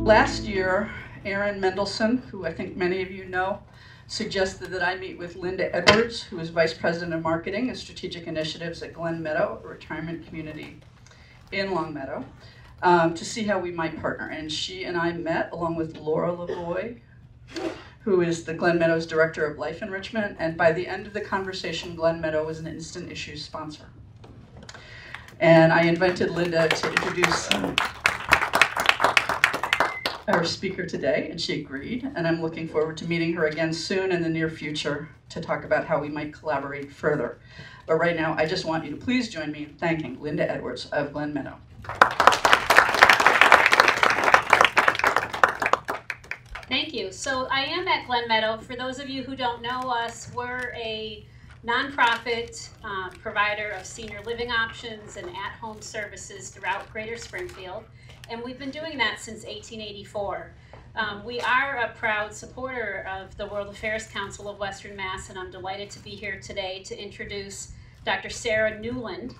Last year, Erin Mendelsohn, who I think many of you know, suggested that I meet with Linda Edwards, who is Vice President of Marketing and Strategic Initiatives at Glen Meadow, a retirement community in Longmeadow, to see how we might partner. And she and I met along with Laura Lavoie, who is the Glen Meadow's Director of Life Enrichment, and by the end of the conversation, Glen Meadow was an Instant Issues sponsor. And I invited Linda to introduce our speaker today, and she agreed, and I'm looking forward to meeting her again soon in the near future to talk about how we might collaborate further. But right now, I just want you to please join me in thanking Linda Edwards of Glen Meadow. Thank you. So I am at Glen Meadow. For those of you who don't know us, we're a nonprofit provider of senior living options and at-home services throughout Greater Springfield, and we've been doing that since 1884. We are a proud supporter of the World Affairs Council of Western Mass, and I'm delighted to be here today to introduce Dr. Sara Newland.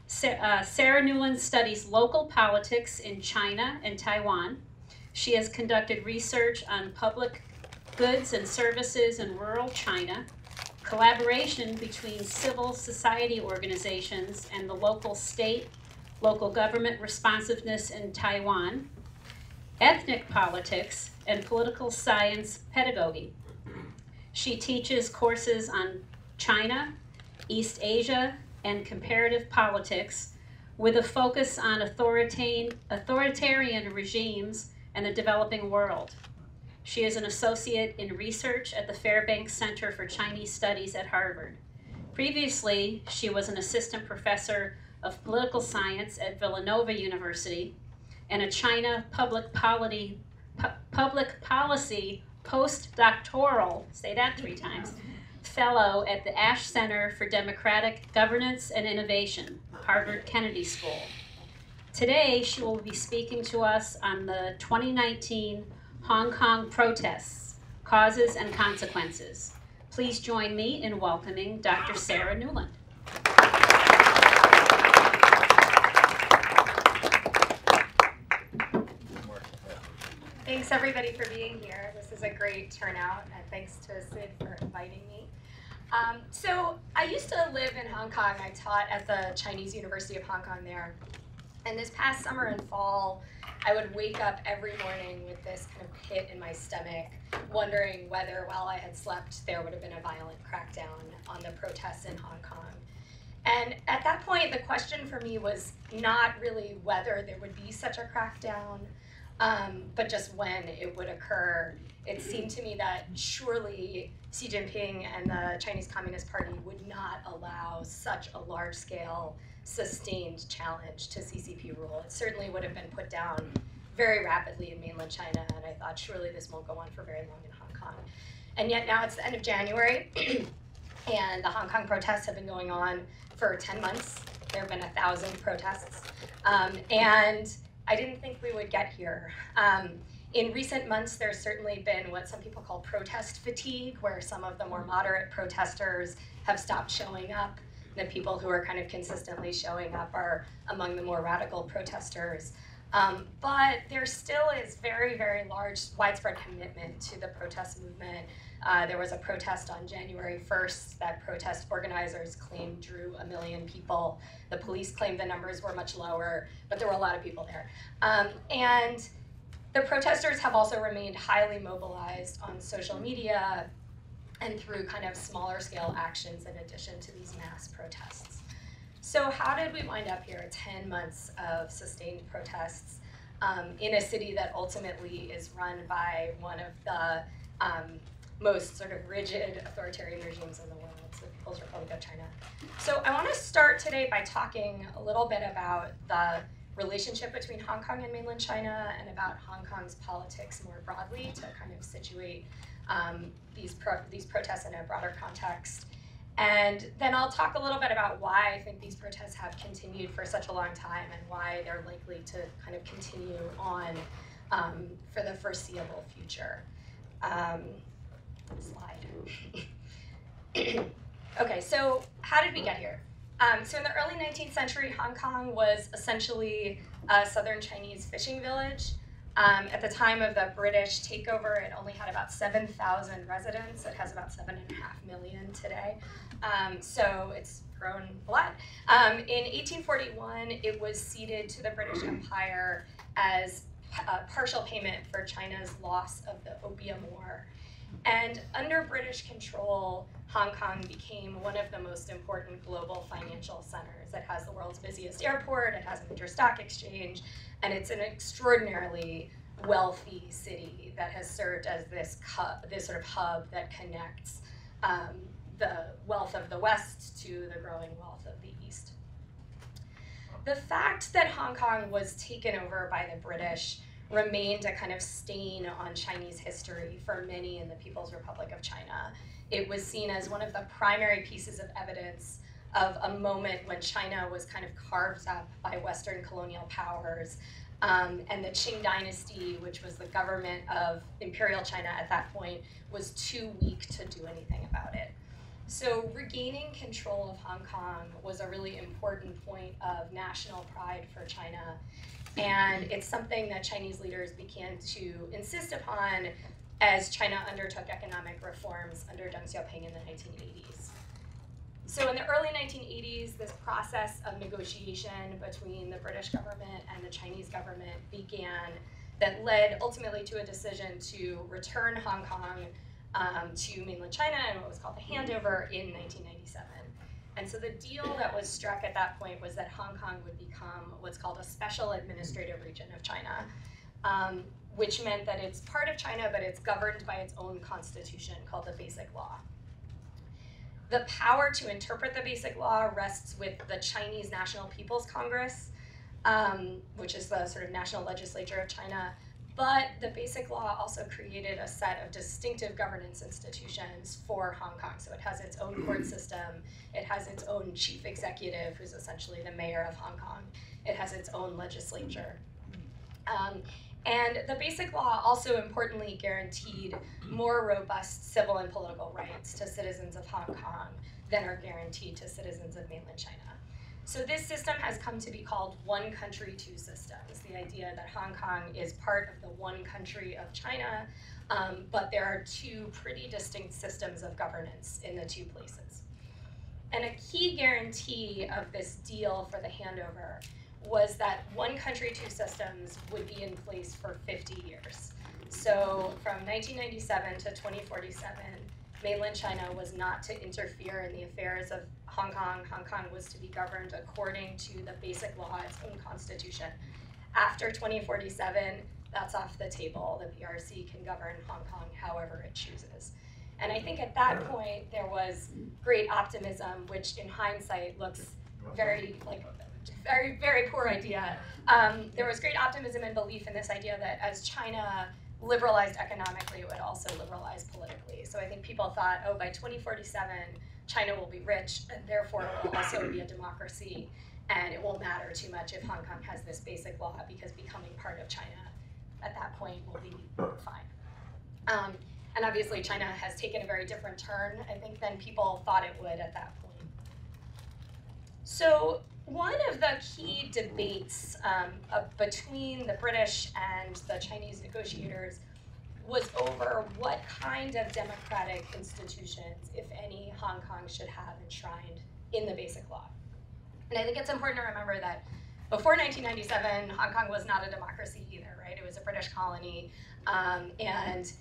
Sara Newland studies local politics in China and Taiwan. She has conducted research on public goods and services in rural China, collaboration between civil society organizations and the local government responsiveness in Taiwan, ethnic politics, and political science pedagogy. She teaches courses on China, East Asia, and comparative politics with a focus on authoritarian regimes and the developing world. She is an associate in research at the Fairbanks Center for Chinese Studies at Harvard. Previously, she was an assistant professor of political science at Villanova University and a China public policy postdoctoral, say that 3 times, fellow at the Ash Center for Democratic Governance and Innovation, Harvard Kennedy School. Today, she will be speaking to us on the 2019 Hong Kong protests, causes and consequences. Please join me in welcoming Dr. Sara Newland. Thanks everybody for being here. This is a great turnout, and thanks to Sid for inviting me. So I used to live in Hong Kong. I taught at the Chinese University of Hong Kong there. And this past summer and fall, I would wake up every morning with this kind of pit in my stomach, wondering whether while I had slept, there would have been a violent crackdown on the protests in Hong Kong. And at that point, the question for me was not really whether there would be such a crackdown, but just when it would occur. It seemed to me that surely Xi Jinping and the Chinese Communist Party would not allow such a large-scale sustained challenge to CCP rule. It certainly would have been put down very rapidly in mainland China, and I thought surely this won't go on for very long in Hong Kong. And yet now it's the end of January, and the Hong Kong protests have been going on for 10 months. There have been 1,000 protests, and I didn't think we would get here. In recent months, there's certainly been what some people call protest fatigue, where some of the more moderate protesters have stopped showing up. The people who are kind of consistently showing up are among the more radical protesters. But there still is very, very large, widespread commitment to the protest movement. There was a protest on January 1st that protest organizers claimed drew 1 million people. The police claimed the numbers were much lower, but there were a lot of people there. And the protesters have also remained highly mobilized on social media and through kind of smaller scale actions in addition to these mass protests. So how did we wind up here, 10 months of sustained protests in a city that ultimately is run by one of the most sort of rigid authoritarian regimes in the world, the People's Republic of China? So I want to start today by talking a little bit about the relationship between Hong Kong and mainland China and about Hong Kong's politics more broadly to kind of situate these protests in a broader context. And then I'll talk a little bit about why I think these protests have continued for such a long time and why they're likely to kind of continue on for the foreseeable future. Slide. Okay, so how did we get here? So in the early 19th century, Hong Kong was essentially a southern Chinese fishing village. At the time of the British takeover, it only had about 7,000 residents. It has about 7.5 million today. So it's grown a lot. In 1841, it was ceded to the British Empire as partial payment for China's loss of the Opium War. And under British control, Hong Kong became one of the most important global financial centers. It has the world's busiest airport, it has a major stock exchange, and it's an extraordinarily wealthy city that has served as this sort of hub that connects the wealth of the West to the growing wealth of the East. The fact that Hong Kong was taken over by the British remained a kind of stain on Chinese history for many in the People's Republic of China. It was seen as one of the primary pieces of evidence of a moment when China was kind of carved up by Western colonial powers, and the Qing dynasty, which was the government of Imperial China at that point, was too weak to do anything about it. So regaining control of Hong Kong was a really important point of national pride for China. And it's something that Chinese leaders began to insist upon as China undertook economic reforms under Deng Xiaoping in the 1980s. So in the early 1980s, this process of negotiation between the British government and the Chinese government began that led ultimately to a decision to return Hong Kong to mainland China and what was called the handover in 1997. And so the deal that was struck at that point was that Hong Kong would become what's called a special administrative region of China, which meant that it's part of China, but it's governed by its own constitution called the Basic Law. The power to interpret the Basic Law rests with the Chinese National People's Congress, which is the sort of national legislature of China. But the Basic Law also created a set of distinctive governance institutions for Hong Kong. So it has its own court system, it has its own chief executive, who's essentially the mayor of Hong Kong. It has its own legislature. And the Basic Law also importantly guaranteed more robust civil and political rights to citizens of Hong Kong than are guaranteed to citizens of mainland China. So this system has come to be called one country, two systems. The idea that Hong Kong is part of the one country of China, but there are two pretty distinct systems of governance in the two places. And a key guarantee of this deal for the handover was that one country, two systems would be in place for 50 years. So from 1997 to 2047, mainland China was not to interfere in the affairs of Hong Kong. Hong Kong was to be governed according to the Basic Law, its own constitution. After 2047, that's off the table. The PRC can govern Hong Kong however it chooses. And I think at that point, there was great optimism, which in hindsight looks very poor idea. There was great optimism and belief in this idea that as China liberalized economically, it would also liberalize politically. So I think people thought, oh, by 2047, China will be rich, and therefore it will also be a democracy, and it won't matter too much if Hong Kong has this Basic Law, because becoming part of China at that point will be fine. And obviously China has taken a very different turn, I think, than people thought it would at that point. So one of the key debates between the British and the Chinese negotiators was over what kind of democratic institutions, if any, Hong Kong should have enshrined in the Basic Law. And I think it's important to remember that before 1997, Hong Kong was not a democracy either, right? It was a British colony, and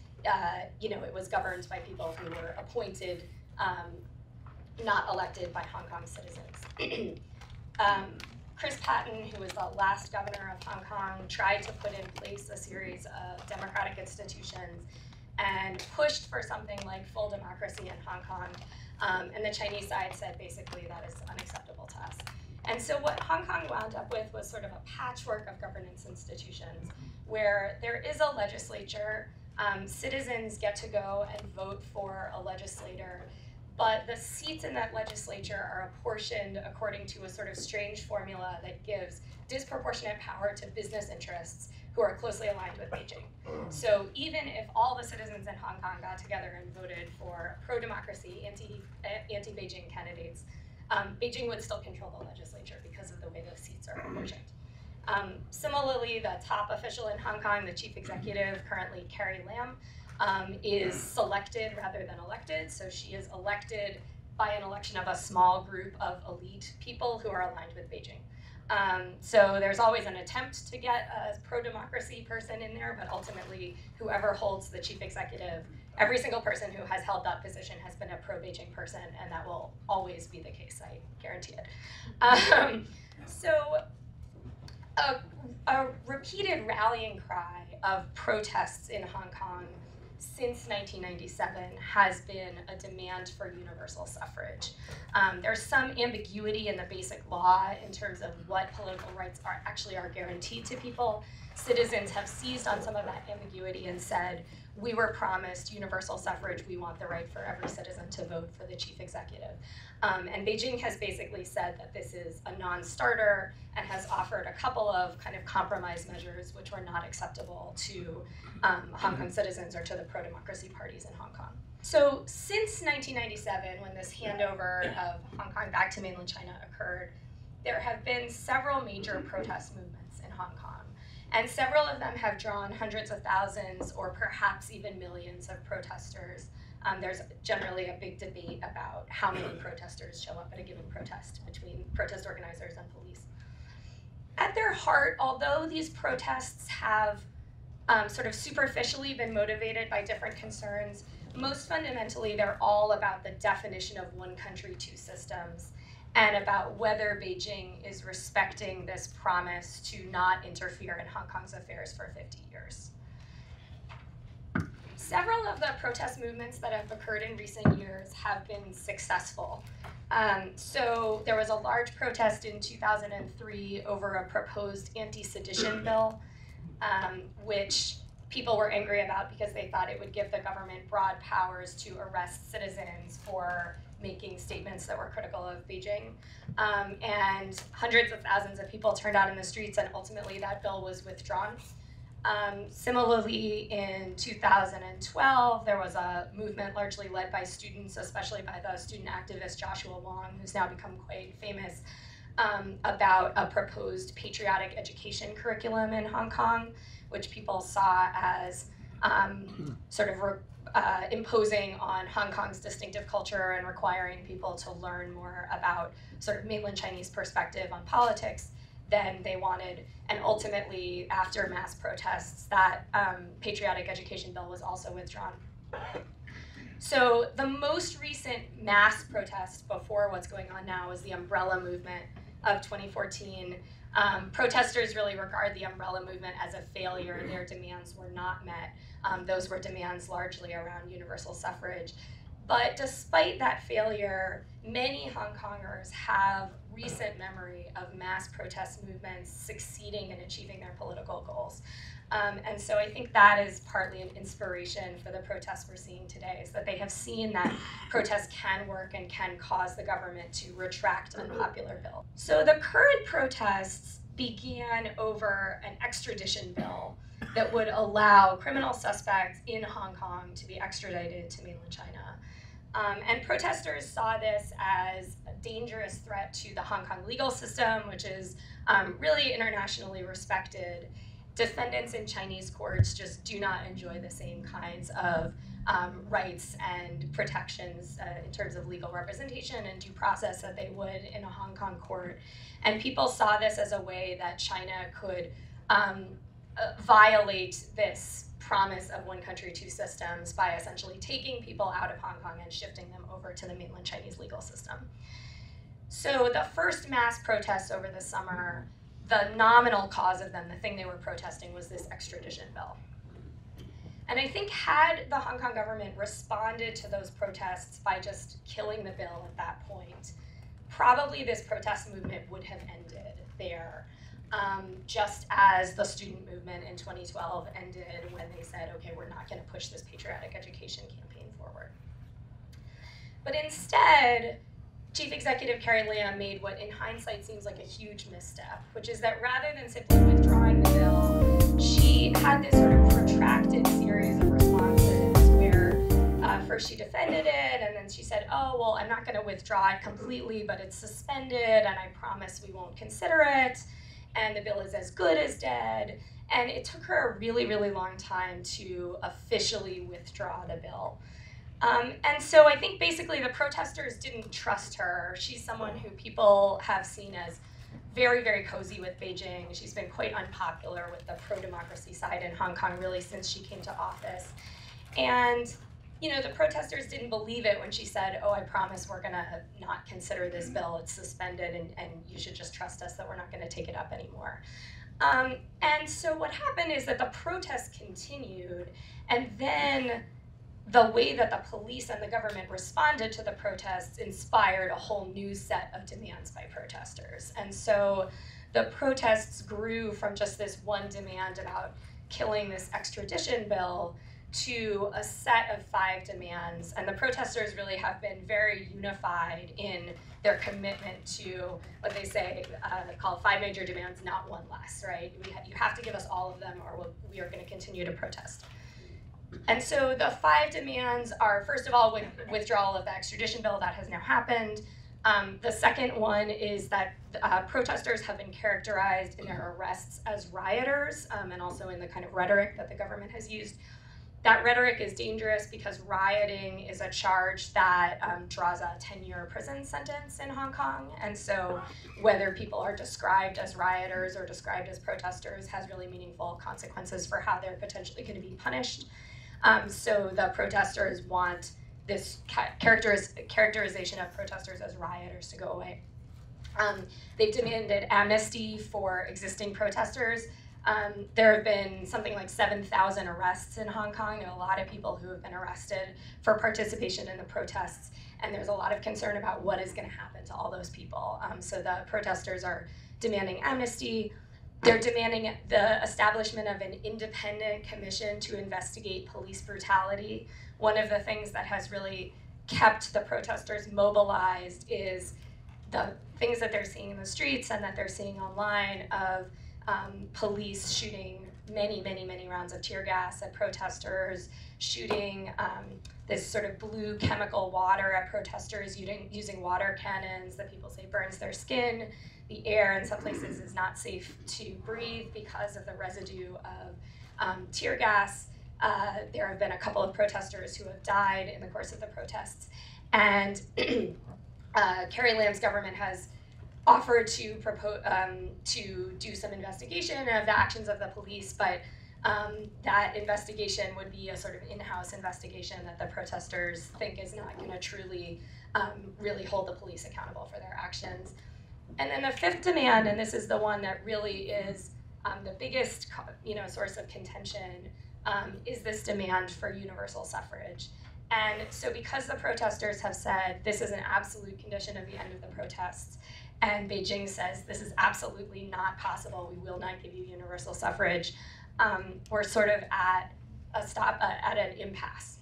it was governed by people who were appointed, not elected by Hong Kong citizens. Chris Patten, who was the last governor of Hong Kong, tried to put in place a series of democratic institutions and pushed for something like full democracy in Hong Kong. And the Chinese side said basically that is unacceptable to us. And so what Hong Kong wound up with was sort of a patchwork of governance institutions where there is a legislature, citizens get to go and vote for a legislator, but the seats in that legislature are apportioned according to a sort of strange formula that gives disproportionate power to business interests who are closely aligned with Beijing. So even if all the citizens in Hong Kong got together and voted for pro-democracy, anti-Beijing candidates, Beijing would still control the legislature because of the way those seats are apportioned. Similarly, the top official in Hong Kong, the chief executive, currently Carrie Lam, is selected rather than elected. So she is elected by an election of a small group of elite people who are aligned with Beijing. So there's always an attempt to get a pro-democracy person in there, but ultimately whoever holds the chief executive, every single person who has held that position has been a pro-Beijing person, and that will always be the case, I guarantee it. So a repeated rallying cry of protests in Hong Kong since 1997 has been a demand for universal suffrage. There's some ambiguity in the basic law in terms of what political rights actually are guaranteed to people. Citizens have seized on some of that ambiguity and said, we were promised universal suffrage, we want the right for every citizen to vote for the chief executive. And Beijing has basically said that this is a non-starter and has offered a couple of kind of compromise measures which were not acceptable to Hong Kong citizens or to the pro-democracy parties in Hong Kong. So since 1997, when this handover of Hong Kong back to mainland China occurred, there have been several major protest movements in Hong Kong. And several of them have drawn hundreds of thousands or perhaps even millions of protesters. There's generally a big debate about how many protesters show up at a given protest between protest organizers and police. At their heart, although these protests have sort of superficially been motivated by different concerns, most fundamentally they're all about the definition of one country, two systems, and about whether Beijing is respecting this promise to not interfere in Hong Kong's affairs for 50 years. Several of the protest movements that have occurred in recent years have been successful. So there was a large protest in 2003 over a proposed anti-sedition bill, which people were angry about because they thought it would give the government broad powers to arrest citizens for making statements that were critical of Beijing. And hundreds of thousands of people turned out in the streets, and ultimately that bill was withdrawn. Similarly, in 2012, there was a movement largely led by students, especially by the student activist Joshua Wong, who's now become quite famous, about a proposed patriotic education curriculum in Hong Kong, which people saw as sort of imposing on Hong Kong's distinctive culture and requiring people to learn more about sort of mainland Chinese perspective on politics than they wanted. And ultimately, after mass protests, that patriotic education bill was also withdrawn. So the most recent mass protest before what's going on now is the umbrella movement of 2014. Protesters really regard the umbrella movement as a failure. Their demands were not met. Those were demands largely around universal suffrage. But despite that failure, many Hong Kongers have recent memory of mass protest movements succeeding in achieving their political goals. And so I think that is partly an inspiration for the protests we're seeing today, is that they have seen that protests can work and can cause the government to retract unpopular bills. So the current protests began over an extradition bill that would allow criminal suspects in Hong Kong to be extradited to mainland China. And protesters saw this as a dangerous threat to the Hong Kong legal system, which is really internationally respected. Defendants in Chinese courts just do not enjoy the same kinds of rights and protections in terms of legal representation and due process that they would in a Hong Kong court. And people saw this as a way that China could violate this promise of one country, two systems by essentially taking people out of Hong Kong and shifting them over to the mainland Chinese legal system. So the first mass protests over the summer, the nominal cause of them, the thing they were protesting, was this extradition bill. And I think had the Hong Kong government responded to those protests by just killing the bill at that point, probably this protest movement would have ended there. Just as the student movement in 2012 ended when they said, okay, we're not going to push this patriotic education campaign forward. But instead, Chief Executive Carrie Lam made what in hindsight seems like a huge misstep, which is that rather than simply withdrawing the bill, she had this sort of protracted series of responses where first she defended it, and then she said, oh, well, I'm not going to withdraw it completely, but it's suspended, and I promise we won't consider it. and the bill is as good as dead. And it took her a really, really long time to officially withdraw the bill. And so I think basically the protesters didn't trust her. She's someone who people have seen as very, very cozy with Beijing. She's been quite unpopular with the pro-democracy side in Hong Kong really since she came to office. And the protesters didn't believe it when she said, oh, I promise we're gonna not consider this bill, it's suspended, and you should just trust us that we're not gonna take it up anymore. And so what happened is that the protests continued, and then the way that the police and the government responded to the protests inspired a whole new set of demands by protesters. And so the protests grew from just this one demand about killing this extradition bill to a set of 5 demands. And the protesters really have been very unified in their commitment to what they say, call 5 major demands, not 1 less, right? You have to give us all of them or we are gonna continue to protest. And so the 5 demands are, first of all, withdrawal of the extradition bill. That has now happened. The second one is that protesters have been characterized in their arrests as rioters, and also in the kind of rhetoric that the government has used. That rhetoric is dangerous because rioting is a charge that draws a 10-year prison sentence in Hong Kong. And so whether people are described as rioters or described as protesters has really meaningful consequences for how they're potentially going to be punished. So the protesters want this characterization of protesters as rioters to go away. They've demanded amnesty for existing protesters. There have been something like 7,000 arrests in Hong Kong. There are a lot of people who have been arrested for participation in the protests, and there's a lot of concern about what is going to happen to all those people. So the protesters are demanding amnesty. They're demanding the establishment of an independent commission to investigate police brutality. One of the things that has really kept the protesters mobilized is the things that they're seeing in the streets and that they're seeing online of police shooting many, many, many rounds of tear gas at protesters, shooting this sort of blue chemical water at protesters, using water cannons that people say burns their skin. The air in some places is not safe to breathe because of the residue of tear gas. There have been a couple of protesters who have died in the course of the protests. And Carrie Lam's government has offered to do some investigation of the actions of the police, but that investigation would be a sort of in-house investigation that the protesters think is not going to truly really hold the police accountable for their actions. And then the 5th demand, and this is the one that really is the biggest source of contention, is this demand for universal suffrage. And so because the protesters have said this is an absolute condition of the end of the protests, and Beijing says this is absolutely not possible, we will not give you universal suffrage, we're sort of at an impasse.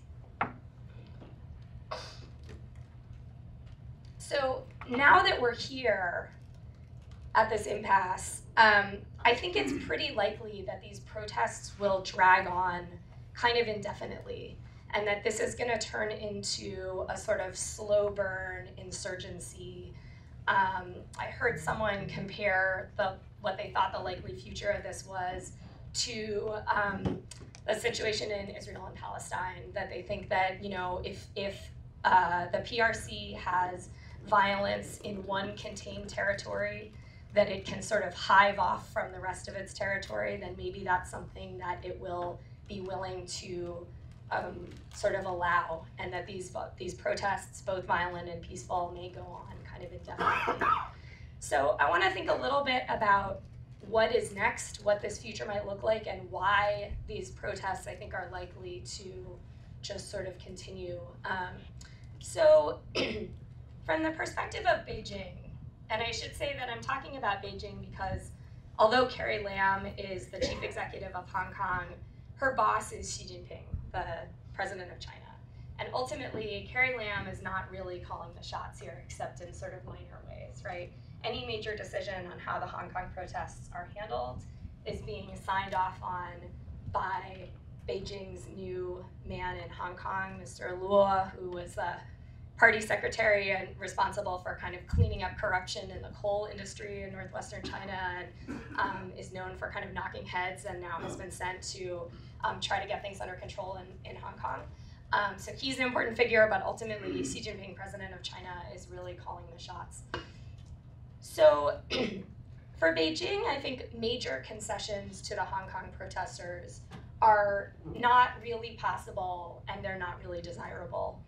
So now that we're here at this impasse, I think it's pretty likely that these protests will drag on kind of indefinitely, and that this is going to turn into a sort of slow burn insurgency. I heard someone compare what they thought the likely future of this was to the situation in Israel and Palestine, that they think that if the PRC has violence in one contained territory, that it can sort of hive off from the rest of its territory, then maybe that's something that it will be willing to sort of allow, and that these protests, both violent and peaceful, may go on kind of indefinitely. So I want to think a little bit about what is next, what this future might look like, and why these protests, I think, are likely to just sort of continue. So from the perspective of Beijing, and I should say that I'm talking about Beijing because although Carrie Lam is the chief executive of Hong Kong, her boss is Xi Jinping, the president of China. And ultimately, Carrie Lam is not really calling the shots here, except in sort of minor ways, right? Any major decision on how the Hong Kong protests are handled is being signed off on by Beijing's new man in Hong Kong, Mr. Luo, who was the party secretary and responsible for kind of cleaning up corruption in the coal industry in northwestern China, and is known for kind of knocking heads, and now has been sent to try to get things under control in Hong Kong. So he's an important figure, but ultimately Xi Jinping, president of China, is really calling the shots. So for Beijing, I think major concessions to the Hong Kong protesters are not really possible, and they're not really desirable.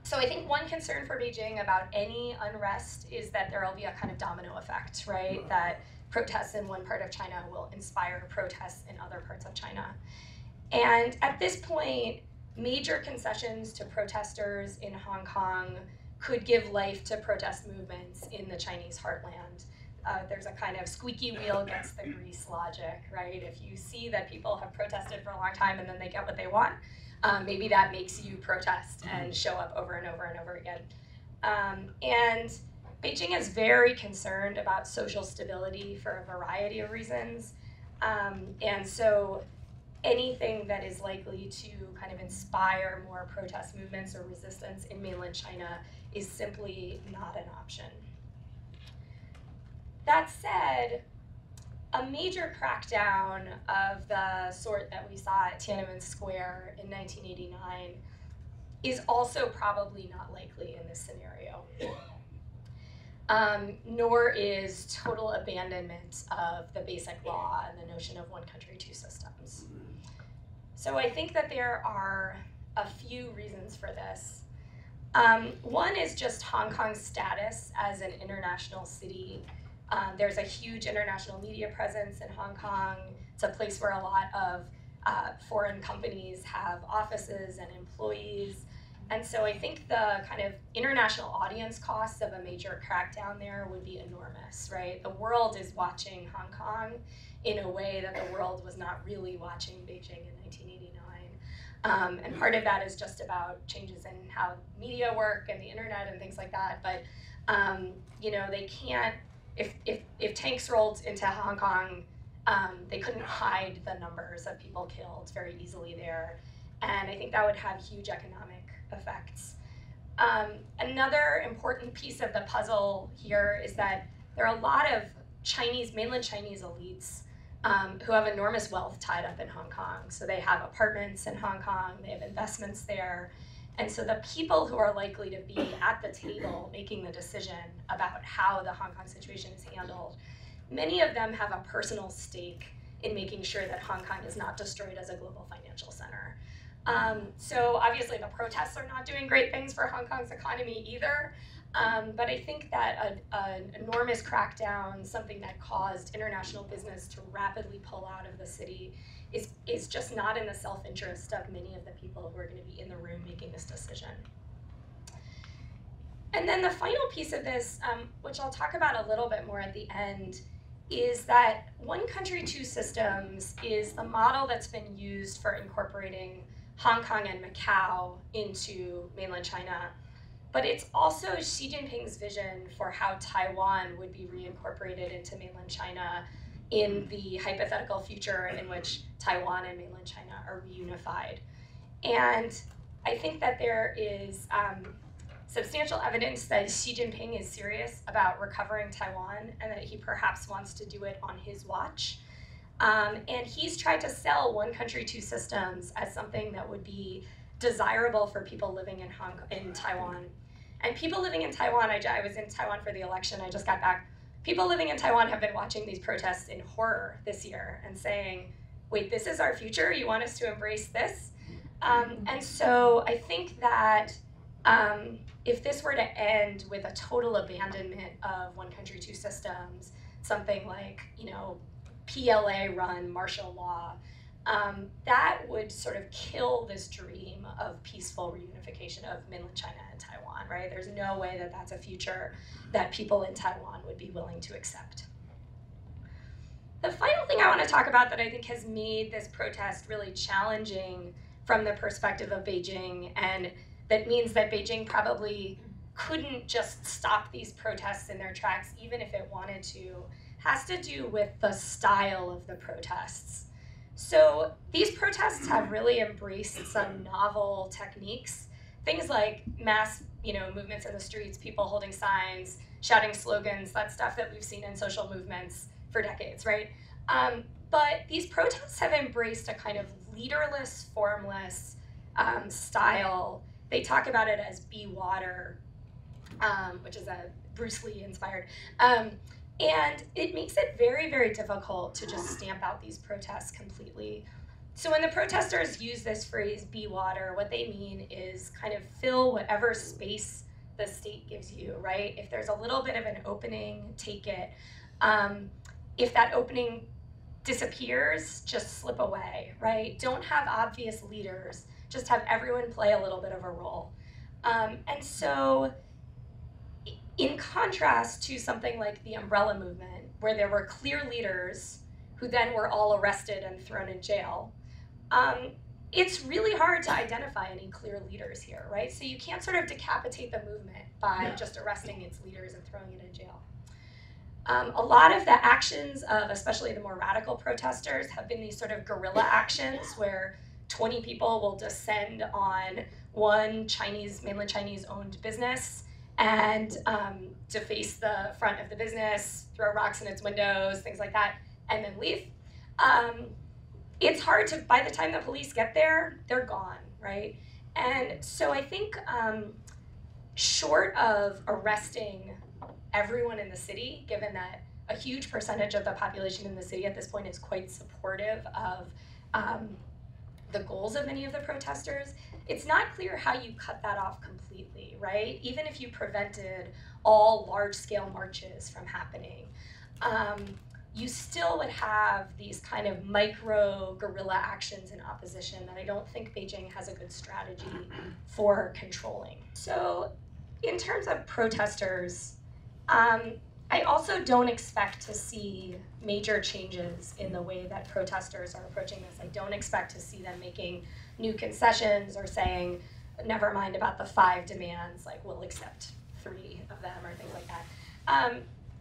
So I think one concern for Beijing about any unrest is that there will be a kind of domino effect, right? That protests in one part of China will inspire protests in other parts of China. And at this point, major concessions to protesters in Hong Kong could give life to protest movements in the Chinese heartland. There's a kind of squeaky wheel gets the grease logic, right? If you see that people have protested for a long time and then they get what they want, maybe that makes you protest and show up over and over and over again. And Beijing is very concerned about social stability for a variety of reasons. And so anything that is likely to kind of inspire more protest movements or resistance in mainland China is simply not an option. That said, a major crackdown of the sort that we saw at Tiananmen Square in 1989 is also probably not likely in this scenario. Nor is total abandonment of the basic law and the notion of one country, two systems. So I think that there are a few reasons for this. One is just Hong Kong's status as an international city. There's a huge international media presence in Hong Kong. It's a place where a lot of foreign companies have offices and employees. And so I think the kind of international audience costs of a major crackdown there would be enormous, right? The world is watching Hong Kong in a way that the world was not really watching Beijing in 1989. And part of that is just about changes in how media work and the internet and things like that. But you know, they can't, if tanks rolled into Hong Kong, they couldn't hide the numbers of people killed very easily there. And I think that would have huge economic effects. Another important piece of the puzzle here is that there are a lot of mainland Chinese elites who have enormous wealth tied up in Hong Kong. So they have apartments in Hong Kong, they have investments there. And so the people who are likely to be at the table making the decision about how the Hong Kong situation is handled, many of them have a personal stake in making sure that Hong Kong is not destroyed as a global financial center. So obviously the protests are not doing great things for Hong Kong's economy either. But I think that an enormous crackdown, something that caused international business to rapidly pull out of the city, is just not in the self-interest of many of the people who are going to be in the room making this decision. And then the final piece of this, which I'll talk about a little bit more at the end, is that one country, two systems is the model that's been used for incorporating Hong Kong and Macau into mainland China. But it's also Xi Jinping's vision for how Taiwan would be reincorporated into mainland China in the hypothetical future in which Taiwan and mainland China are reunified. And I think that there is substantial evidence that Xi Jinping is serious about recovering Taiwan and that he perhaps wants to do it on his watch. And he's tried to sell one country, two systems as something that would be desirable for people living in Taiwan. And people living in Taiwan, I was in Taiwan for the election, I just got back. People living in Taiwan have been watching these protests in horror this year and saying, wait, this is our future? You want us to embrace this? And so I think that if this were to end with a total abandonment of one country, two systems, something like, you know, PLA-run martial law, that would sort of kill this dream of peaceful reunification of mainland China and Taiwan, right? There's no way that that's a future that people in Taiwan would be willing to accept. The final thing I want to talk about that I think has made this protest really challenging from the perspective of Beijing, and that means that Beijing probably couldn't just stop these protests in their tracks even if it wanted to, has to do with the style of the protests. So these protests have really embraced some novel techniques things like mass, movements in the streets, people holding signs, shouting slogans, that stuff that we've seen in social movements for decades, right? But these protests have embraced a kind of leaderless, formless style. They talk about it as be water, which is a Bruce Lee inspired. And it makes it very, very difficult to just stamp out these protests completely. So when the protesters use this phrase, be water, what they mean is kind of fill whatever space the state gives you, right? If there's a little bit of an opening, take it. If that opening disappears, just slip away, right? Don't have obvious leaders, just have everyone play a little bit of a role. And so in contrast to something like the umbrella movement, where there were clear leaders who then were all arrested and thrown in jail, it's really hard to identify any clear leaders here, right? So you can't sort of decapitate the movement by just arresting its leaders and throwing it in jail. A lot of the actions of especially the more radical protesters have been these sort of guerrilla actions where 20 people will descend on one mainland Chinese owned business and deface the front of the business, throw rocks in its windows, things like that, and then leave. It's hard to, by the time the police get there, they're gone, right? And so I think short of arresting everyone in the city, given that a huge percentage of the population in the city at this point is quite supportive of the goals of many of the protesters, it's not clear how you cut that off completely, right? Even if you prevented all large-scale marches from happening, you still would have these kind of micro guerrilla actions in opposition that I don't think Beijing has a good strategy for controlling. So in terms of protesters, I also don't expect to see major changes in the way that protesters are approaching this. I don't expect to see them making new concessions or saying, never mind about the 5 demands, like we'll accept 3 of them or things like that.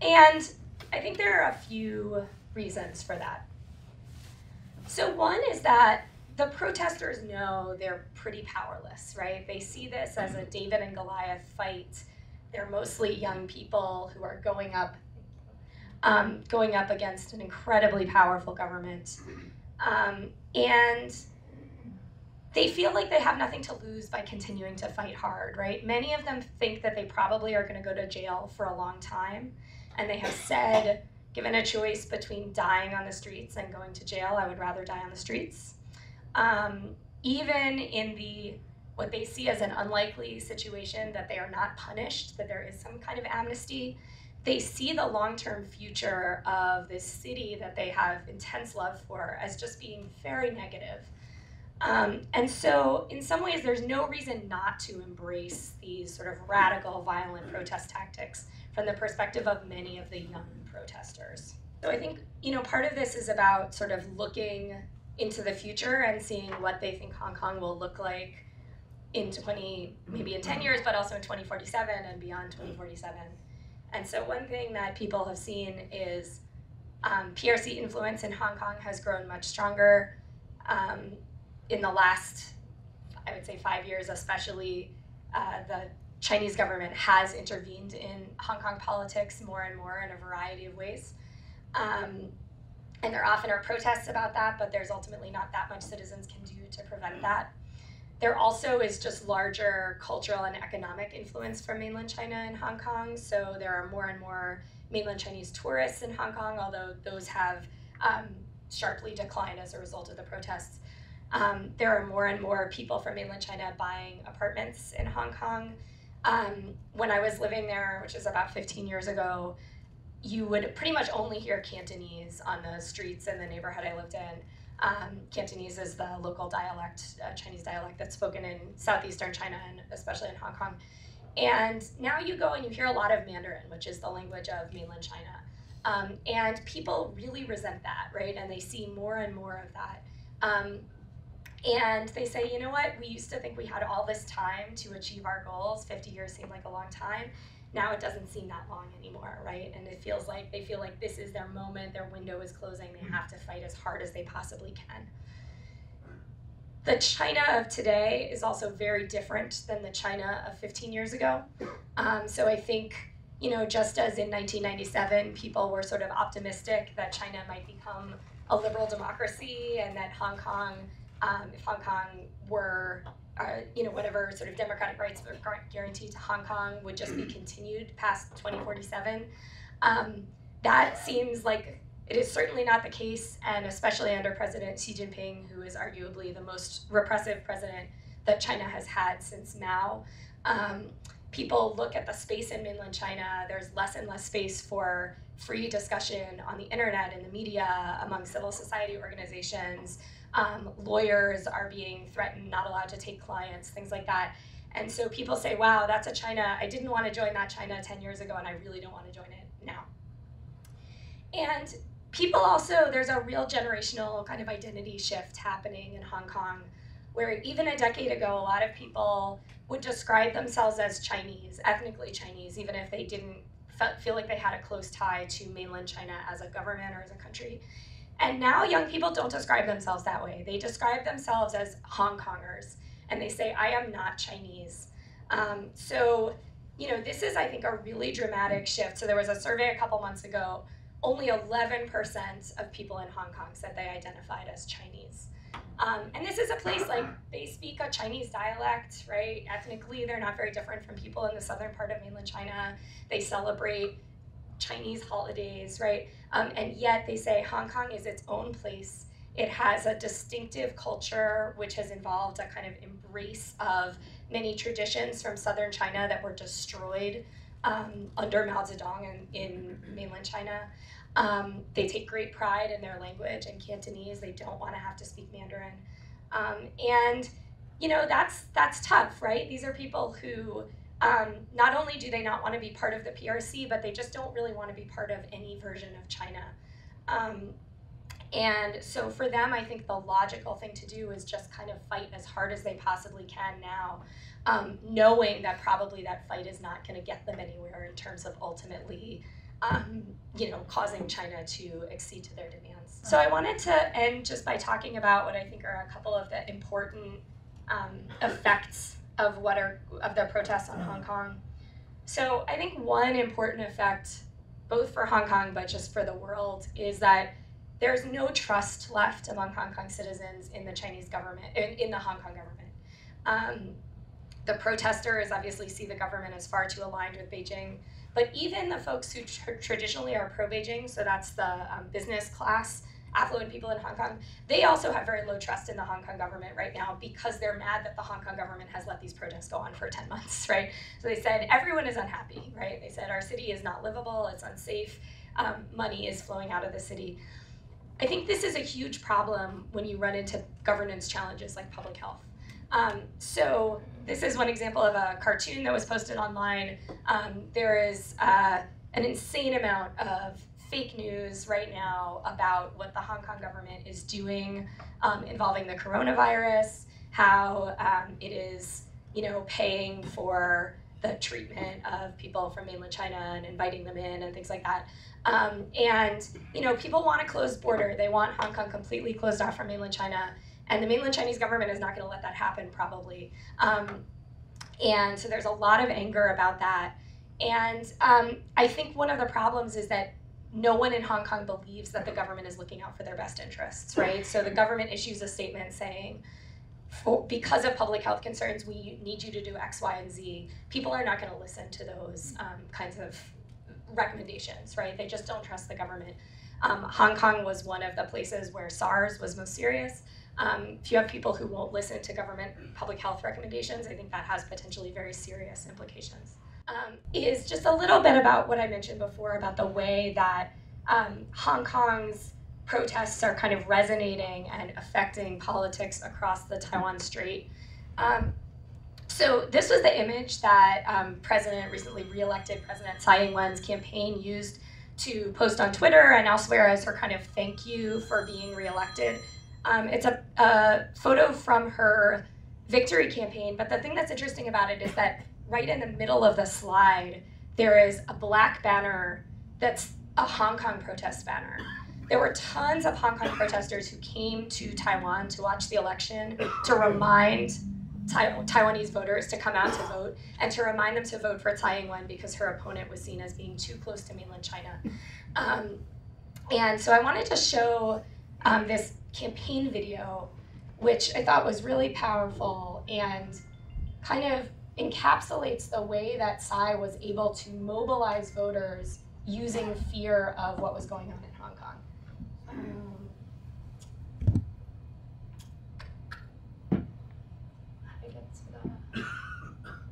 And I think there are a few reasons for that. So one is that the protesters know they're pretty powerless, right? They see this as a David and Goliath fight. They're mostly young people who are going up against an incredibly powerful government. And they feel like they have nothing to lose by continuing to fight hard, right? Many of them think that they probably are going to go to jail for a long time. And they have said, given a choice between dying on the streets and going to jail, I would rather die on the streets. Even in what they see as an unlikely situation that they are not punished, that there is some kind of amnesty, they see the long-term future of this city that they have intense love for as just being very negative. And so in some ways, there's no reason not to embrace these sort of radical, violent protest tactics from the perspective of many of the young protesters. So I think, part of this is about sort of looking into the future and seeing what they think Hong Kong will look like maybe in 10 years, but also in 2047 and beyond 2047. And so one thing that people have seen is PRC influence in Hong Kong has grown much stronger. In the last, I would say 5 years especially, the Chinese government has intervened in Hong Kong politics more and more in a variety of ways. And there often are protests about that, but there's ultimately not that much citizens can do to prevent that. There also is just larger cultural and economic influence from mainland China in Hong Kong. So there are more and more mainland Chinese tourists in Hong Kong, although those have sharply declined as a result of the protests. There are more and more people from mainland China buying apartments in Hong Kong. When I was living there, which is about 15 years ago, you would pretty much only hear Cantonese on the streets in the neighborhood I lived in. Cantonese is the local dialect, Chinese dialect that's spoken in southeastern China and especially in Hong Kong. And now you go and you hear a lot of Mandarin, which is the language of mainland China. And people really resent that, right? And they see more and more of that. And they say, you know what, we used to think we had all this time to achieve our goals. 50 years seemed like a long time. Now it doesn't seem that long anymore, right? And it feels like they feel like this is their moment, their window is closing, they have to fight as hard as they possibly can. The China of today is also very different than the China of 15 years ago. So I think, just as in 1997, people were sort of optimistic that China might become a liberal democracy and that Hong Kong, if Hong Kong were, whatever sort of democratic rights were guaranteed to Hong Kong would just be continued past 2047. That seems like it is certainly not the case, and especially under President Xi Jinping, who is arguably the most repressive president that China has had since Mao. People look at the space in mainland China, there's less and less space for free discussion on the internet and the media, among civil society organizations. Lawyers are being threatened, not allowed to take clients, things like that. And so people say, wow, that's a China, I didn't want to join that China 10 years ago, and I really don't want to join it now. And people also, there's a real generational kind of identity shift happening in Hong Kong, where even a decade ago, a lot of people would describe themselves as Chinese, ethnically Chinese, even if they didn't feel like they had a close tie to mainland China as a government or as a country. And now young people don't describe themselves that way. They describe themselves as Hong Kongers, and they say, I am not Chinese. So, this is, I think, a really dramatic shift. So there was a survey a couple months ago, only 11% of people in Hong Kong said they identified as Chinese. And this is a place like they speak a Chinese dialect, right? Ethnically, they're not very different from people in the southern part of mainland China. They celebrate Chinese holidays, right? And yet they say Hong Kong is its own place. It has a distinctive culture, which has involved a kind of embrace of many traditions from southern China that were destroyed under Mao Zedong in mainland China. They take great pride in their language and Cantonese. They don't want to have to speak Mandarin. And that's tough, right? These are people who not only do they not want to be part of the PRC, but they just don't really want to be part of any version of China. And so for them, I think the logical thing to do is just kind of fight as hard as they possibly can now, knowing that probably that fight is not going to get them anywhere in terms of ultimately causing China to accede to their demands. So I wanted to end just by talking about what I think are a couple of the important effects of the protests on Hong Kong. So I think one important effect, both for Hong Kong but just for the world, is that there's no trust left among Hong Kong citizens in the Chinese government, in the Hong Kong government. The protesters obviously see the government as far too aligned with Beijing, but even the folks who traditionally are pro-Beijing, so that's the business class, affluent people in Hong Kong, they also have very low trust in the Hong Kong government right now because they're mad that the Hong Kong government has let these protests go on for 10 months, right? So they said, everyone is unhappy, right? They said, our city is not livable, it's unsafe, money is flowing out of the city. I think this is a huge problem when you run into governance challenges like public health. So this is one example of a cartoon that was posted online. There is an insane amount of fake news right now about what the Hong Kong government is doing involving the coronavirus, how it is, paying for the treatment of people from mainland China and inviting them in and things like that. And people want a closed border. They want Hong Kong completely closed off from mainland China. And the mainland Chinese government is not going to let that happen, probably. And so there's a lot of anger about that. And I think one of the problems is that no one in Hong Kong believes that the government is looking out for their best interests, right? So the government issues a statement saying, because of public health concerns, we need you to do X, Y, and Z. People are not going to listen to those kinds of recommendations, right? They just don't trust the government. Hong Kong was one of the places where SARS was most serious. If you have people who won't listen to government public health recommendations, I think that has potentially very serious implications. Is just a little bit about what I mentioned before about the way that Hong Kong's protests are kind of resonating and affecting politics across the Taiwan Strait. So this was the image that recently re-elected President Tsai Ing-wen's campaign used to post on Twitter and elsewhere as her kind of thank you for being re-elected. It's a photo from her victory campaign, but the thing that's interesting about it is that right in the middle of the slide, there is a black banner that's a Hong Kong protest banner. there were tons of Hong Kong protesters who came to Taiwan to watch the election to remind Taiwanese voters to come out to vote and to remind them to vote for Tsai Ing-wen because her opponent was seen as being too close to mainland China. And so I wanted to show this campaign video, which I thought was really powerful and kind of encapsulates the way that Tsai was able to mobilize voters using fear of what was going on in Hong Kong. How do I get to the...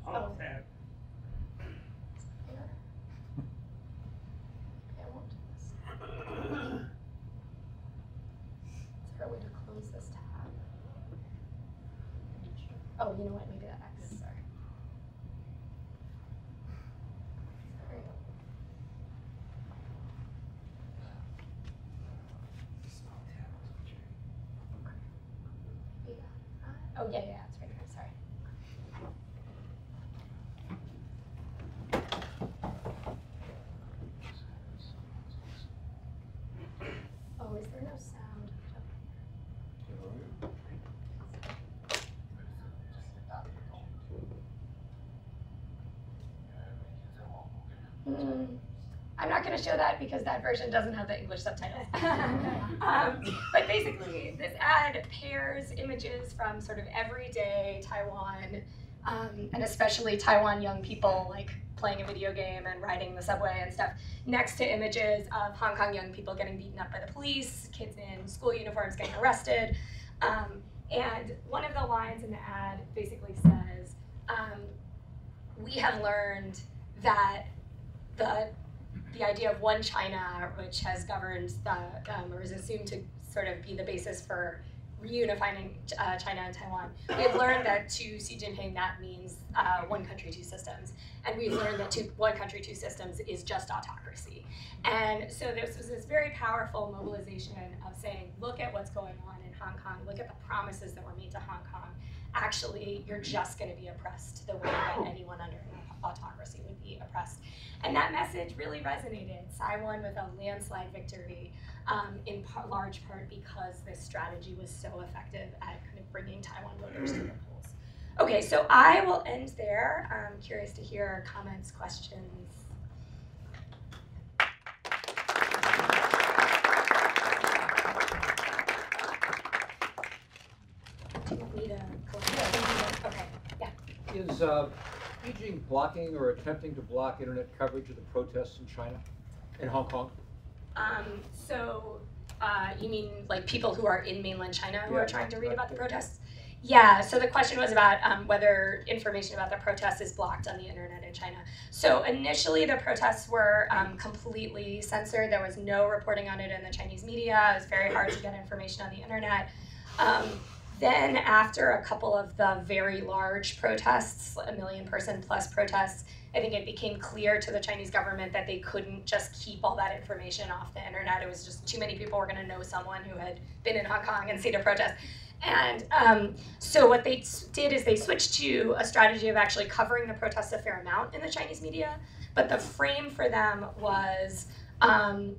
Oh. Here. Okay, I won't do this. Is there a way to close this tab? Oh, you know what? Maybe that X. Sorry. Oh, yeah, it's right here, sorry. Oh, is there no sound? I'm not going to show that because that version doesn't have the English subtitles. But basically, this ad pairs images from sort of everyday Taiwan, and especially Taiwan young people like playing a video game and riding the subway and stuff, next to images of Hong Kong young people getting beaten up by the police, kids in school uniforms getting arrested. And one of the lines in the ad basically says, we have learned that the idea of one China, which has governed or is assumed to sort of be the basis for reunifying China and Taiwan. We've learned that to Xi Jinping that means one country, two systems. And we've learned that one country, two systems is just autocracy. And so this was this very powerful mobilization of saying, look at what's going on in Hong Kong, look at the promises that were made to Hong Kong. Actually, you're just going to be oppressed the way that anyone under autocracy would be oppressed. And that message really resonated. Tsai won with a landslide victory, in large part because this strategy was so effective at kind of bringing Taiwan voters to the polls. Okay, so I will end there. I'm curious to hear comments, questions. Do you want me to collect? Okay, yeah. Is Beijing blocking or attempting to block internet coverage of the protests in China, in Hong Kong? You mean like people who are in mainland China who are trying to read about the protests? Yeah, so the question was about whether information about the protests is blocked on the internet in China. So initially the protests were completely censored. There was no reporting on it in the Chinese media. It was very hard to get information on the internet. Then after a couple of the very large protests, 1 million person plus protests, I think it became clear to the Chinese government that they couldn't just keep all that information off the internet. It was just too many people were going to know someone who had been in Hong Kong and seen a protest. And so what they did is they switched to a strategy of actually covering the protests a fair amount in the Chinese media. But the frame for them was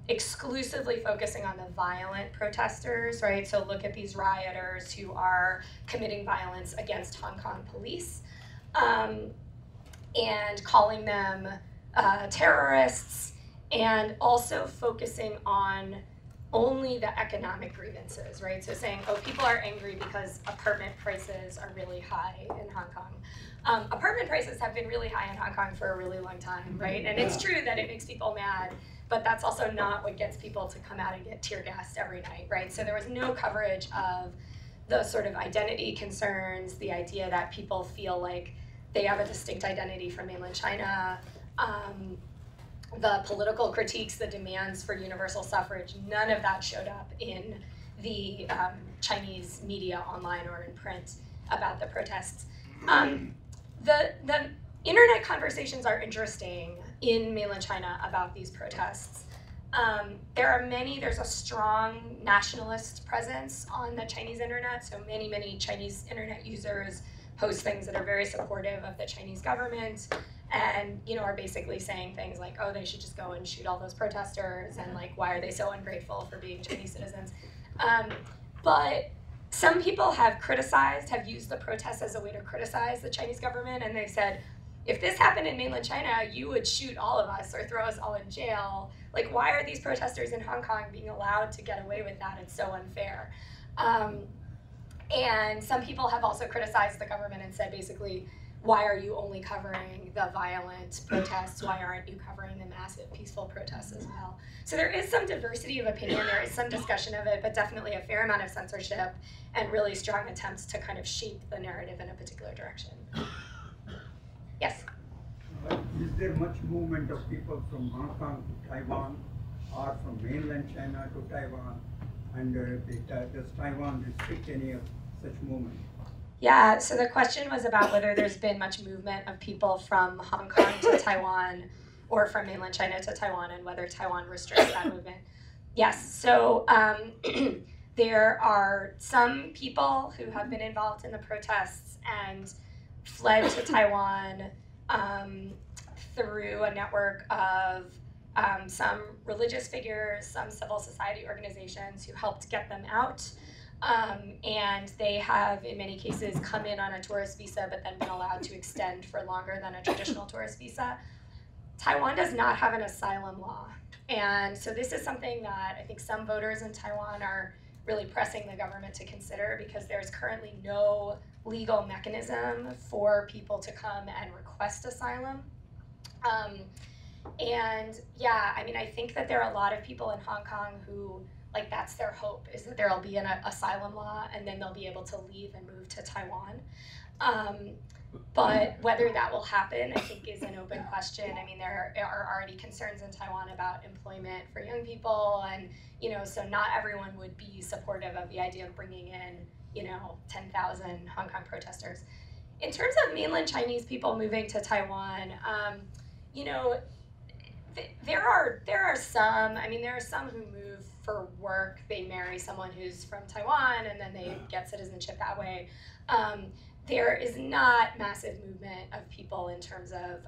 exclusively focusing on the violent protesters, right? So look at these rioters who are committing violence against Hong Kong police. And calling them terrorists, and also focusing on only the economic grievances, right? So saying, oh, people are angry because apartment prices are really high in Hong Kong. Apartment prices have been really high in Hong Kong for a really long time, right? And it's true that it makes people mad, but that's also not what gets people to come out and get tear gassed every night, right? So there was no coverage of the sort of identity concerns, the idea that people feel like they have a distinct identity from mainland China, the political critiques, the demands for universal suffrage, none of that showed up in the Chinese media online or in print about the protests. The internet conversations are interesting in mainland China about these protests. There's a strong nationalist presence on the Chinese internet, so many Chinese internet users post things that are very supportive of the Chinese government. and are basically saying things like, oh, they should just go and shoot all those protesters, and like, why are they so ungrateful for being Chinese citizens? But some people have used the protests as a way to criticize the Chinese government, and they've said, if this happened in mainland China, you would shoot all of us or throw us all in jail. Like, why are these protesters in Hong Kong being allowed to get away with that? It's so unfair. And some people have also criticized the government and said, basically, why are you only covering the violent protests? Why aren't you covering the massive peaceful protests as well? So there is some diversity of opinion, there is some discussion of it, but definitely a fair amount of censorship and really strong attempts to kind of shape the narrative in a particular direction. Yes? Is there much movement of people from Hong Kong to Taiwan or from mainland China to Taiwan? And does Taiwan restrict any of such movement? Yeah, so the question was about whether there's been much movement of people from Hong Kong to Taiwan or from mainland China to Taiwan, and whether Taiwan restricts that movement. Yes, so there are some people who have been involved in the protests and fled to Taiwan through a network of some religious figures, some civil society organizations who helped get them out. And they have, in many cases, come in on a tourist visa, but then been allowed to extend for longer than a traditional tourist visa. Taiwan does not have an asylum law. And so this is something that I think some voters in Taiwan are really pressing the government to consider, because there's currently no legal mechanism for people to come and request asylum. And yeah, I mean, I think that there are a lot of people in Hong Kong who, like, that's their hope, is that there'll be an asylum law and then they'll be able to leave and move to Taiwan. But whether that will happen, I think, is an open question. I mean, there are already concerns in Taiwan about employment for young people, and, so not everyone would be supportive of the idea of bringing in, 10,000 Hong Kong protesters. In terms of mainland Chinese people moving to Taiwan, there are some who move for work. They marry someone who's from Taiwan, and then they get citizenship that way. There is not massive movement of people in terms of,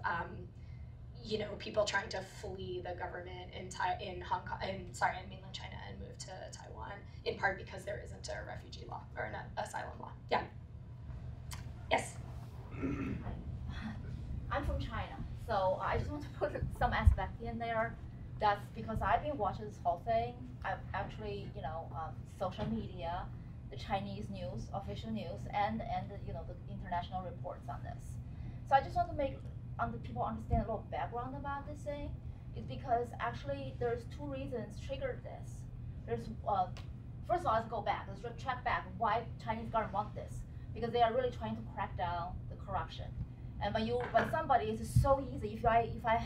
people trying to flee the government in mainland China and move to Taiwan, in part because there isn't a refugee law or an asylum law. Yeah. Yes. I'm from China, so I just want to put some aspect in there. That's because I've been watching this whole thing. I've actually, social media, the Chinese news, official news, and the international reports on this. So I just want to make people understand a little background about this thing. It's because actually there's two reasons triggered this. There's first of all, let's go back. Let's track back why Chinese government want this, because they are really trying to crack down the corruption. And when somebody, it's so easy. If I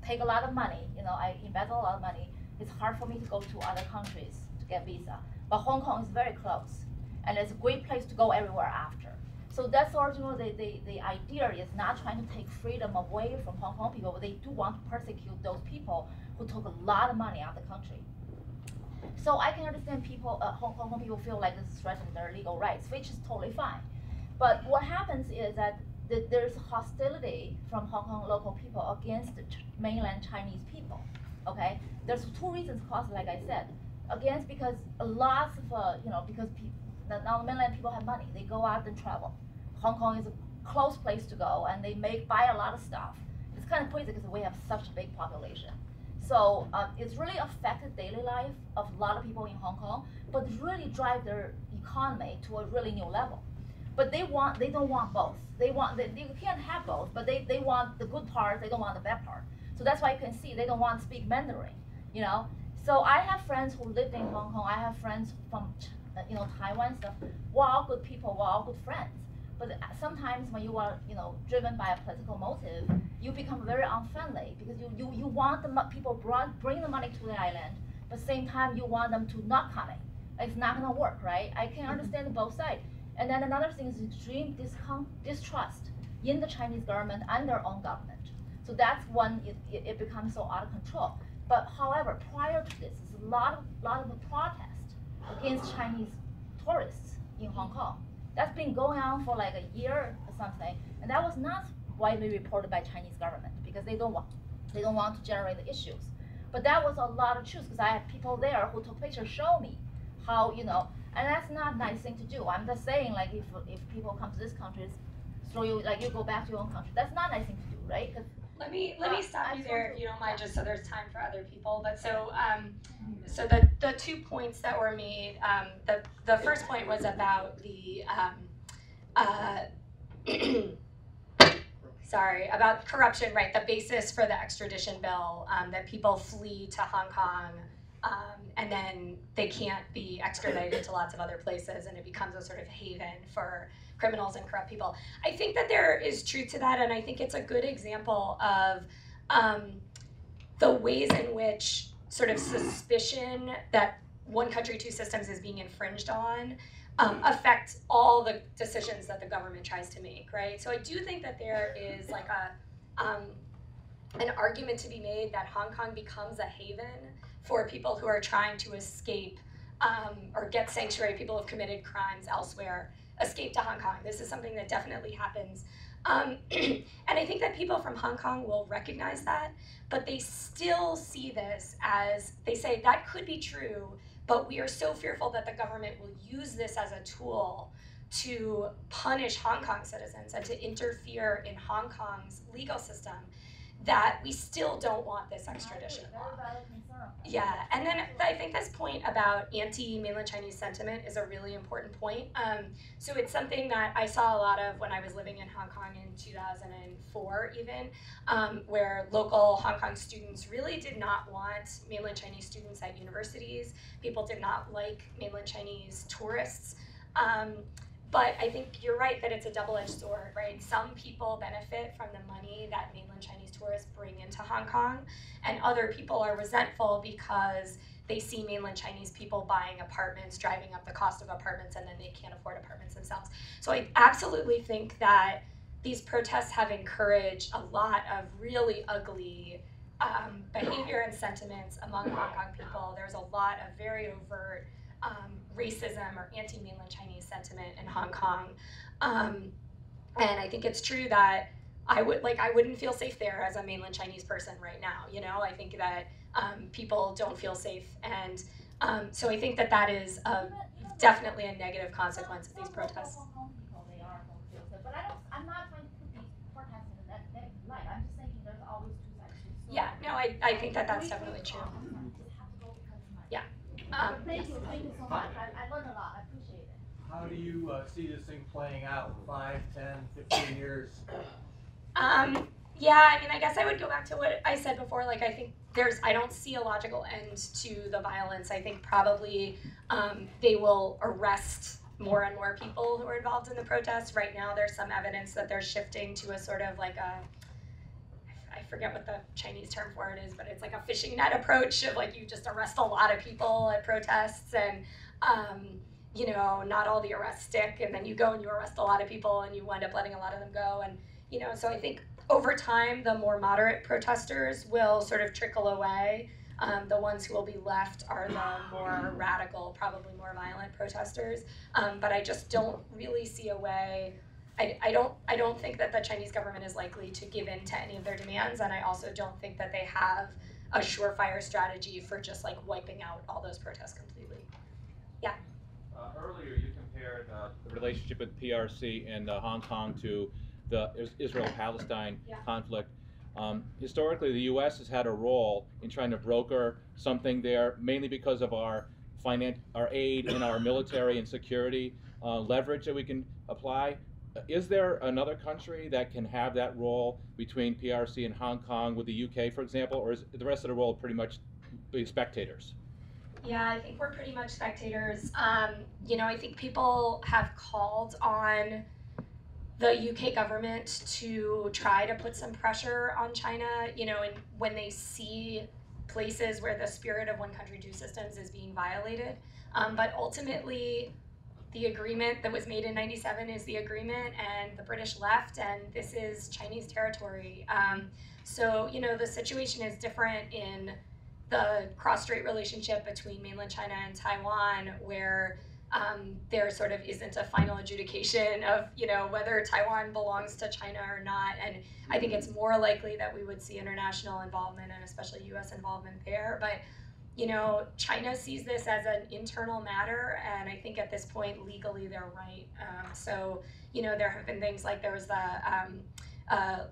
take a lot of money, I embezzle a lot of money, it's hard for me to go to other countries to get visa. But Hong Kong is very close, and it's a great place to go everywhere after. So that's originally the idea is not trying to take freedom away from Hong Kong people, but they do want to persecute those people who took a lot of money out of the country. So I can understand people, Hong Kong people feel like this threatens their legal rights, which is totally fine. But what happens is that there's hostility from Hong Kong local people against the mainland Chinese people. Okay, there's two reasons caused, like I said, against because lots of because now the mainland people have money, they go out and travel. Hong Kong is a close place to go, and they buy a lot of stuff. It's kind of crazy because we have such a big population. So it's really affected daily life of a lot of people in Hong Kong, but really drive their economy to a really new level. But they don't want both. They can't have both, but they want the good part, they don't want the bad part. So that's why you can see they don't want to speak Mandarin, So I have friends who lived in Hong Kong. I have friends from Taiwan stuff. We're all good people, we're all good friends. But sometimes when you are driven by a political motive, you become very unfriendly because you want the people bring the money to the island, but at the same time you want them to not come in. It's not gonna work, right? I can understand both sides. And then another thing is extreme distrust in the Chinese government and their own government. So that's when it becomes so out of control. But however, prior to this, there's a lot of protest against Chinese tourists in Hong Kong. That's been going on for like a year or something, and that was not widely reported by Chinese government because they don't want to generate the issues. But that was a lot of truth because I had people there who took pictures, show me how, you know, and that's not a nice thing to do. I'm just saying, like, if people come to this country, throw you, like, you go back to your own country. That's not a nice thing to do, right? Let me stop you there if you don't mind, just so there's time for other people. But so the 2 points that were made, the first point was about the about corruption, right? The basis for the extradition bill, that people flee to Hong Kong, and then they can't be extradited to lots of other places, and it becomes a sort of haven for criminals and corrupt people. I think that there is truth to that, and I think it's a good example of the ways in which sort of suspicion that one country, two systems is being infringed on affect all the decisions that the government tries to make, right? So I do think that there is like an argument to be made that Hong Kong becomes a haven for people who are trying to escape or get sanctuary, people who have committed crimes elsewhere, escape to Hong Kong. This is something that definitely happens. And I think that people from Hong Kong will recognize that, but they still see this as, they say that could be true, but we are so fearful that the government will use this as a tool to punish Hong Kong citizens and to interfere in Hong Kong's legal system that we still don't want this extradition law. Yeah, and then I think this point about anti-mainland Chinese sentiment is a really important point. So it's something that I saw a lot of when I was living in Hong Kong in 2004 even, where local Hong Kong students really did not want mainland Chinese students at universities. People did not like mainland Chinese tourists. But I think you're right that it's a double-edged sword, right? Some people benefit from the money that mainland Chinese tourists bring into Hong Kong, and other people are resentful because they see mainland Chinese people buying apartments, driving up the cost of apartments, and then they can't afford apartments themselves. So I absolutely think that these protests have encouraged a lot of really ugly behavior and sentiments among Hong Kong people. There's a lot of very overt racism or anti-mainland Chinese sentiment in Hong Kong, and I think it's true that I wouldn't feel safe there as a mainland Chinese person right now. You know, I think that people don't feel safe, and so I think that that is definitely a negative consequence of these protests. But I'm not trying to put these protests in that negative light. I'm just thinking there's always two sides to the story. Yeah, no, I think that that's definitely true. Yeah. Thank you so much. I learned a lot. I appreciate it. How do you see this thing playing out 5, 10, 15 years? Yeah, I mean, I guess I would go back to what I said before. Like, I think I don't see a logical end to the violence. I think probably they will arrest more and more people who are involved in the protests. Right now, there's some evidence that they're shifting to a sort of like I forget what the Chinese term for it is, but it's like a fishing net approach of like you just arrest a lot of people at protests, and you know, not all the arrests stick, and then you go and you arrest a lot of people and you wind up letting a lot of them go. And you know, so I think over time the more moderate protesters will sort of trickle away. The ones who will be left are the more radical, probably more violent protesters. But I just don't really see a way. I don't think that the Chinese government is likely to give in to any of their demands, and I also don't think that they have a surefire strategy for just like wiping out all those protests completely. Yeah. Earlier you compared the relationship with PRC and Hong Kong to the Israel-Palestine conflict. Historically, the U.S. has had a role in trying to broker something there, mainly because of our aid and our military and security leverage that we can apply. Is there another country that can have that role between PRC and Hong Kong with the UK, for example, or is the rest of the world pretty much being spectators? Yeah, I think we're pretty much spectators. You know, I think people have called on the UK government to try to put some pressure on China, you know, and when they see places where the spirit of one country, two systems is being violated. But ultimately, the agreement that was made in '97 is the agreement, and the British left, and this is Chinese territory. So, you know, the situation is different in the cross-strait relationship between mainland China and Taiwan, where there sort of isn't a final adjudication of, whether Taiwan belongs to China or not. And I think it's more likely that we would see international involvement and especially US involvement there. But, China sees this as an internal matter, and I think at this point, legally, they're right. So, there have been things like there was the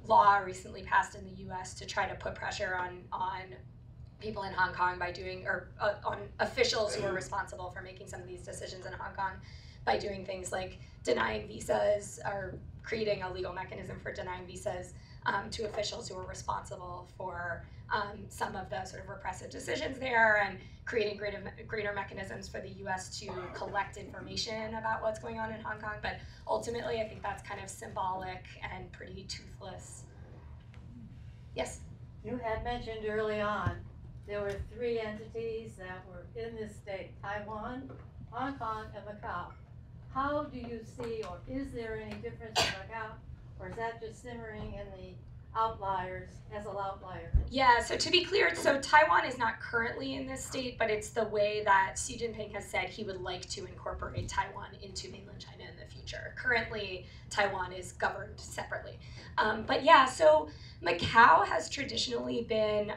law recently passed in the US to try to put pressure on people in Hong Kong by doing, or on officials who are responsible for making some of these decisions in Hong Kong by doing things like denying visas or creating a legal mechanism for denying visas to officials who are responsible for some of the sort of repressive decisions there, and creating greater mechanisms for the US to collect information about what's going on in Hong Kong. But ultimately, I think that's kind of symbolic and pretty toothless. Yes? You had mentioned early on there were 3 entities that were in this state: Taiwan, Hong Kong, and Macau. How do you see, or is there any difference in Macau, or is that just simmering in the outliers as an outlier? Yeah, so to be clear, so Taiwan is not currently in this state, but it's the way that Xi Jinping has said he would like to incorporate Taiwan into mainland China in the future. Currently, Taiwan is governed separately. But yeah, so Macau has traditionally been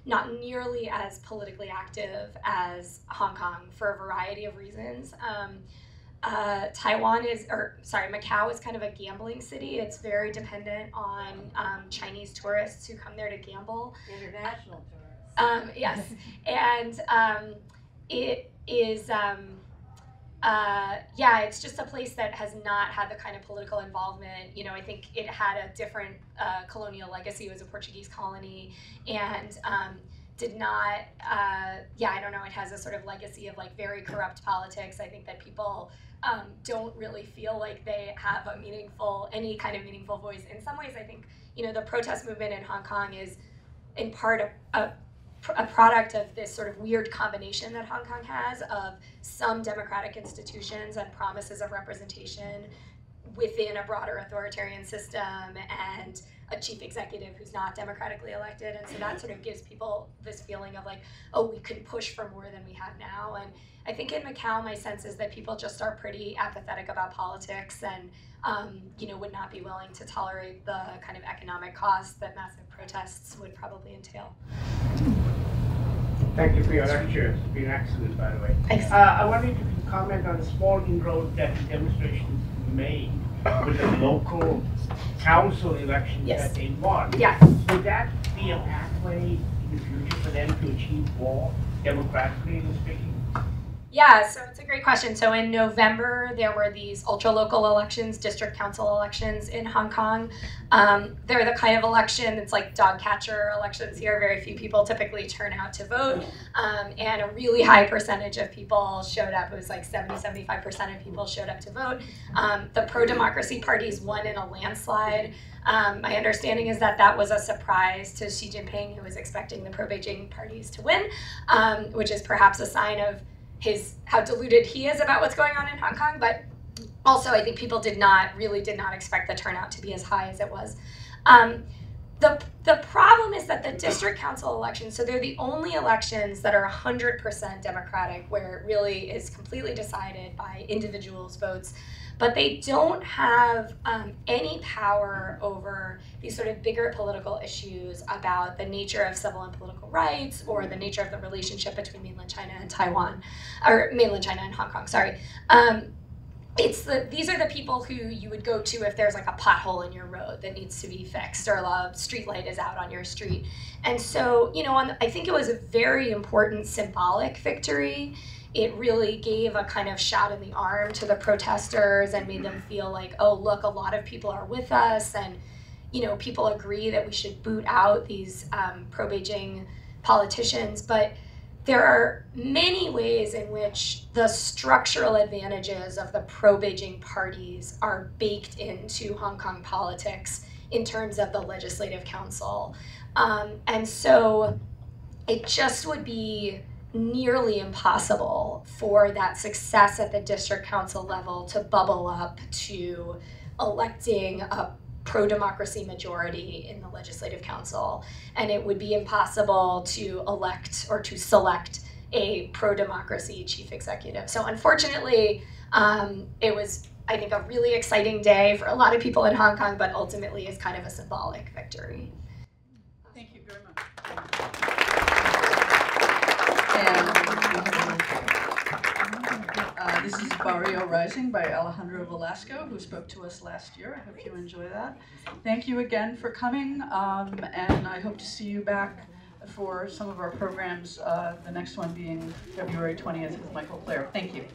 not nearly as politically active as Hong Kong for a variety of reasons. Macau is kind of a gambling city. It's very dependent on Chinese tourists who come there to gamble. International tourists. Yes, and it is, it's just a place that has not had the kind of political involvement. I think it had a different colonial legacy. It was a Portuguese colony, and did not, I don't know, it has a sort of legacy of like very corrupt politics. I think that people don't really feel like they have any kind of meaningful voice. In some ways, I think, the protest movement in Hong Kong is in part a product of this sort of weird combination that Hong Kong has of some democratic institutions and promises of representation within a broader authoritarian system and a chief executive who's not democratically elected. And so that sort of gives people this feeling of like, oh, we can push for more than we have now. And I think in Macau, my sense is that people just are pretty apathetic about politics and, would not be willing to tolerate the kind of economic costs that massive protests would probably entail. Thank you for your lecture. It's been excellent, by the way. Thanks. I wanted to comment on the small inroad that the demonstrations made with the local council elections Yes. that they won. Yeah. Would that be a pathway in the future for them to achieve more democratically speaking? Yeah, so it's a great question. So in November, there were these ultra-local elections, district council elections in Hong Kong. They're the kind of election, it's like dog catcher elections here. Very few people typically turn out to vote. And a really high percentage of people showed up. It was like 75% of people showed up to vote. The pro-democracy parties won in a landslide. My understanding is that was a surprise to Xi Jinping, who was expecting the pro-Beijing parties to win, which is perhaps a sign of how deluded he is about what's going on in Hong Kong, but also I think people did not expect the turnout to be as high as it was. The problem is that the district council elections, so they're the only elections that are 100% democratic, where it really is completely decided by individuals' votes, but they don't have any power over these sort of bigger political issues about the nature of civil and political rights or the nature of the relationship between mainland China and Taiwan, or mainland China and Hong Kong, sorry. These are the people who you would go to if there's like a pothole in your road that needs to be fixed, or a street light is out on your street. And so, I think it was a very important symbolic victory. It really gave a kind of shot in the arm to the protesters and made them feel like, oh, look, a lot of people are with us, and people agree that we should boot out these pro-Beijing politicians. But there are many ways in which the structural advantages of the pro-Beijing parties are baked into Hong Kong politics in terms of the Legislative Council. And so it just would be nearly impossible for that success at the district council level to bubble up to electing a pro-democracy majority in the Legislative Council. And it would be impossible to elect or to select a pro-democracy chief executive. So unfortunately, it was, I think, a really exciting day for a lot of people in Hong Kong, but ultimately is kind of a symbolic victory. Thank you very much. And this is Barrio Rising by Alejandro Velasco, who spoke to us last year. I hope you enjoy that. Thank you again for coming, and I hope to see you back for some of our programs, the next one being February 20th with Michael Clare. Thank you.